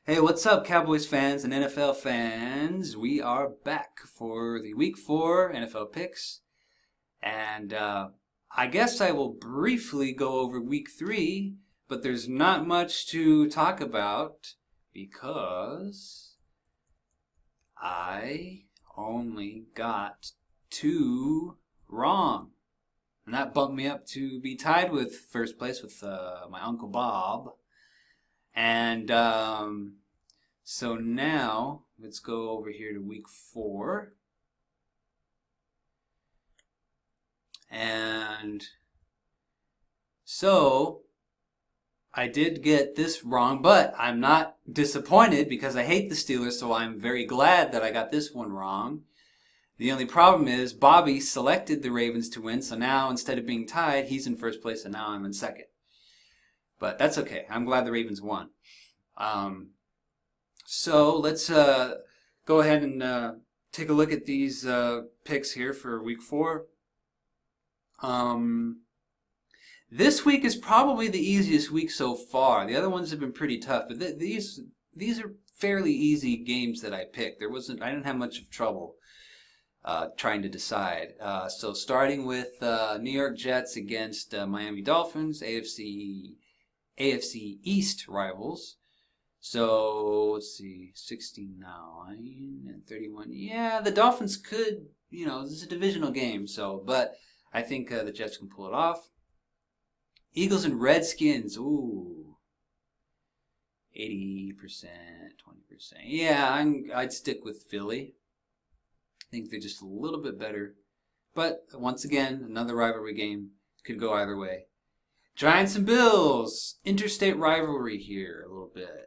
Hey, what's up, Cowboys fans and NFL fans? We are back for the Week 4 NFL picks. And I guess I will briefly go over Week 3, but there's not much to talk about because I only got 2 wrong. And that bumped me up to be tied with first place with my Uncle Bob. And so now let's go over here to Week 4. And so I did get this wrong, but I'm not disappointed because I hate the Steelers, so I'm very glad that I got this one wrong. The only problem is Bobby selected the Ravens to win, so now instead of being tied, he's in first place and now I'm in second. But that's okay. I'm glad the Ravens won. So let's go ahead and take a look at these picks here for Week 4. This week is probably the easiest week so far. The other ones have been pretty tough, but these are fairly easy games that I picked. I didn't have much of trouble trying to decide. So starting with New York Jets against Miami Dolphins, AFC East rivals. So let's see, 69 and 31. Yeah, the Dolphins could, this is a divisional game, but I think the Jets can pull it off. Eagles and Redskins. Ooh, 80%, 20%. Yeah, I'd stick with Philly. I think they're just a little bit better. But once again, another rivalry game. Could go either way. Giants and Bills. Interstate rivalry here a little bit.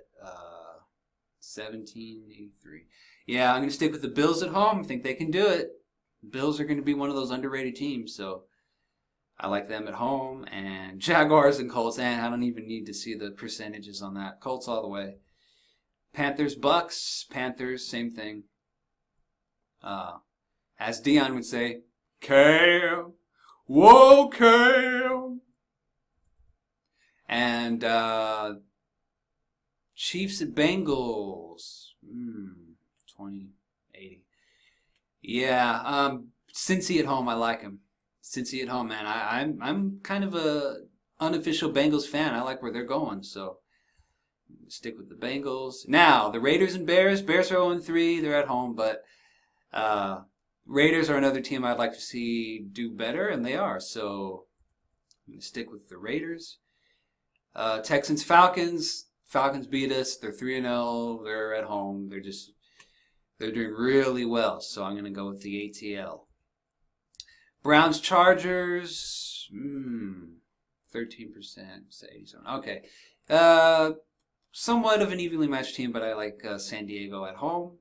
1783. Yeah, I'm going to stick with the Bills at home. I think they can do it. Bills are going to be one of those underrated teams, so I like them at home. And Jaguars and Colts, I don't even need to see the percentages on that. Colts all the way. Panthers, Bucks. Panthers, same thing. As Dion would say, Cam. Whoa, Cam. And Chiefs and Bengals. 2080. Yeah, Cincy at home, I like him. Cincy at home, man. I'm kind of a unofficial Bengals fan. I like where they're going, so stick with the Bengals. Now, the Raiders and Bears. Bears are 0-3. They're at home, but Raiders are another team I'd like to see do better, and they are. So I'm going to stick with the Raiders. Texans, Falcons. Falcons beat us. They're 3-0. They're at home. They're doing really well. So I'm going to go with the ATL. Browns, Chargers. 13%. Say 87. Okay. Somewhat of an evenly matched team, but I like San Diego at home.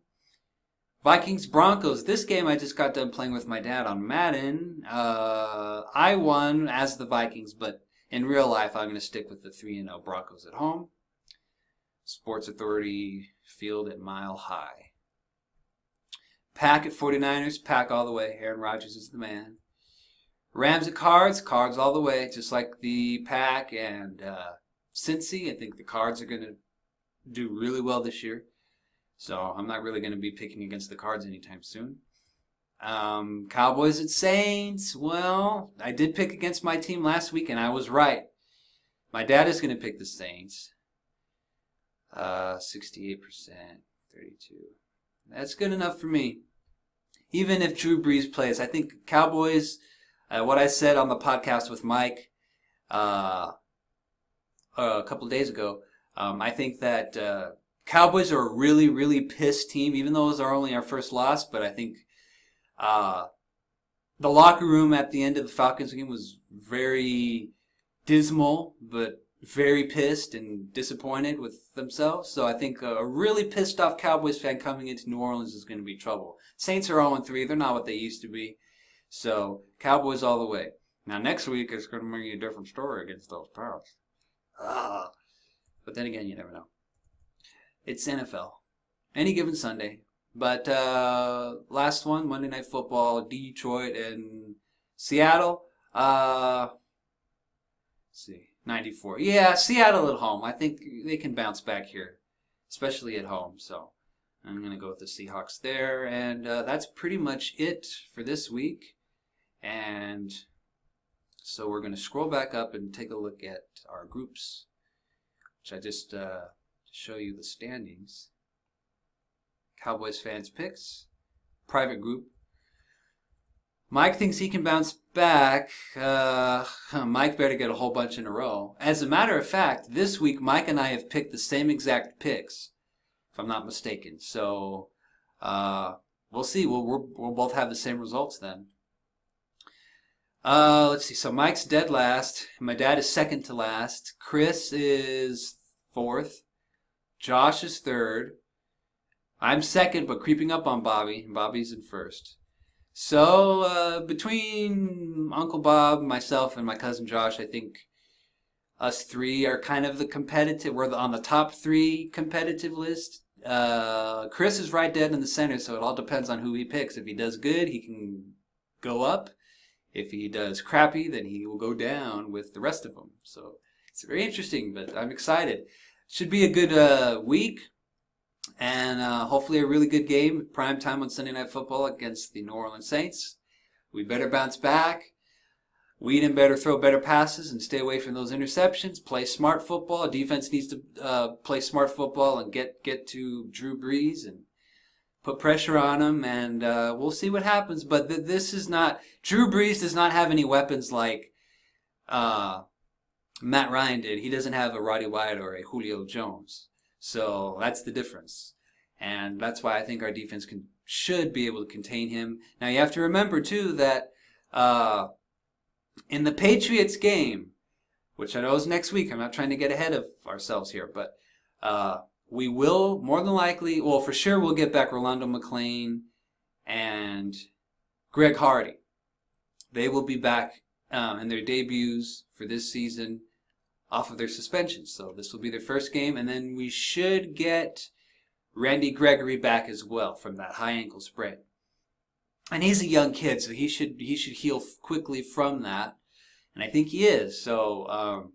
Vikings, Broncos. This game I just got done playing with my dad on Madden. I won as the Vikings, but in real life, I'm going to stick with the 3-0 Broncos at home. Sports Authority Field at Mile High. Pack at 49ers. Pack all the way. Aaron Rodgers is the man. Rams at Cards. Cards all the way. Just like the Pack and Cincy. I think the Cards are going to do really well this year. So I'm not really going to be picking against the Cards anytime soon. Cowboys at Saints. Well, I did pick against my team last week, and I was right. My dad is going to pick the Saints. 68%, 32. That's good enough for me. Even if Drew Brees plays, I think Cowboys, what I said on the podcast with Mike a couple of days ago, I think that Cowboys are a really, really pissed team, even though it was only our first loss. But I think the locker room at the end of the Falcons game was very dismal, but very pissed and disappointed with themselves. So I think a really pissed off Cowboys fan coming into New Orleans is going to be trouble. Saints are 0-3. They're not what they used to be. So Cowboys all the way. Now next week is going to be a different story against those Pirates. But then again, you never know. It's NFL. Any given Sunday. But last one, Monday Night Football, Detroit and Seattle. Let's see. 94. Yeah, Seattle at home. I think they can bounce back here. especially at home. So I'm going to go with the Seahawks there. And that's pretty much it for this week. And so we're going to scroll back up and take a look at our groups, which I just show you the standings. Cowboys fans picks, private group. Mike thinks he can bounce back. Mike better get a whole bunch in a row. As a matter of fact, this week Mike and I have picked the same exact picks, if I'm not mistaken. So we'll see. We'll both have the same results then. Let's see. So Mike's dead last. My dad is second to last. Chris is fourth. Josh is third. I'm second, but creeping up on Bobby. Bobby's in first. So between Uncle Bob, myself, and my cousin Josh, I think us three are kind of the competitive. We're on the top three competitive list. Chris is right dead in the center, so it all depends on who he picks. If he does good, he can go up. If he does crappy, then he will go down with the rest of them. So it's very interesting, but I'm excited. Should be a good week. And hopefully a really good game, prime time on Sunday Night Football against the New Orleans Saints. We better bounce back. Weeden better throw better passes and stay away from those interceptions. Play smart football. Defense needs to play smart football and get to Drew Brees and put pressure on him. And we'll see what happens. But this is not... Drew Brees does not have any weapons like Matt Ryan did. He doesn't have a Roddy White or a Julio Jones. So that's the difference. And that's why I think our defense should be able to contain him. Now you have to remember too that in the Patriots game, which I know is next week, I'm not trying to get ahead of ourselves here, but we will more than likely, well for sure we'll get back Rolando McClain and Greg Hardy. They will be back in their debuts for this season off of their suspension. So this will be their first game, and then we should get Randy Gregory back as well from that high ankle sprain. And he's a young kid, so he should heal quickly from that, and I think he is. So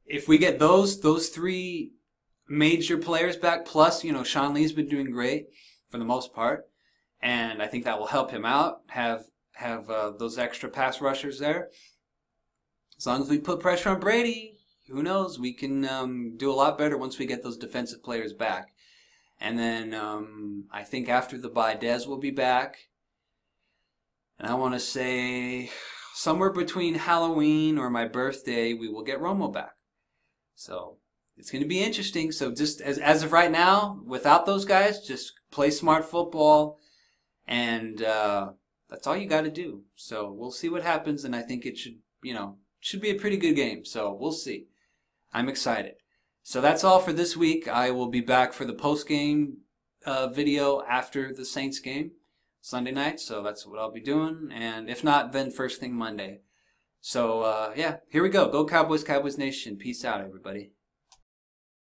if we get those three major players back, plus Sean Lee's been doing great for the most part, and I think that will help him out. Have those extra pass rushers there. As long as we put pressure on Brady, who knows? We can do a lot better once we get those defensive players back. And then I think after the bye, Dez will be back. And I want to say somewhere between Halloween or my birthday, we will get Romo back. So it's going to be interesting. So just as of right now, without those guys, just play smart football. And that's all you got to do. So we'll see what happens. And I think it should be a pretty good game. So we'll see. I'm excited. So that's all for this week. I will be back for the post-game video after the Saints game Sunday night. So that's what I'll be doing. And if not, then first thing Monday. So, yeah, here we go. Go Cowboys, Cowboys Nation. Peace out, everybody.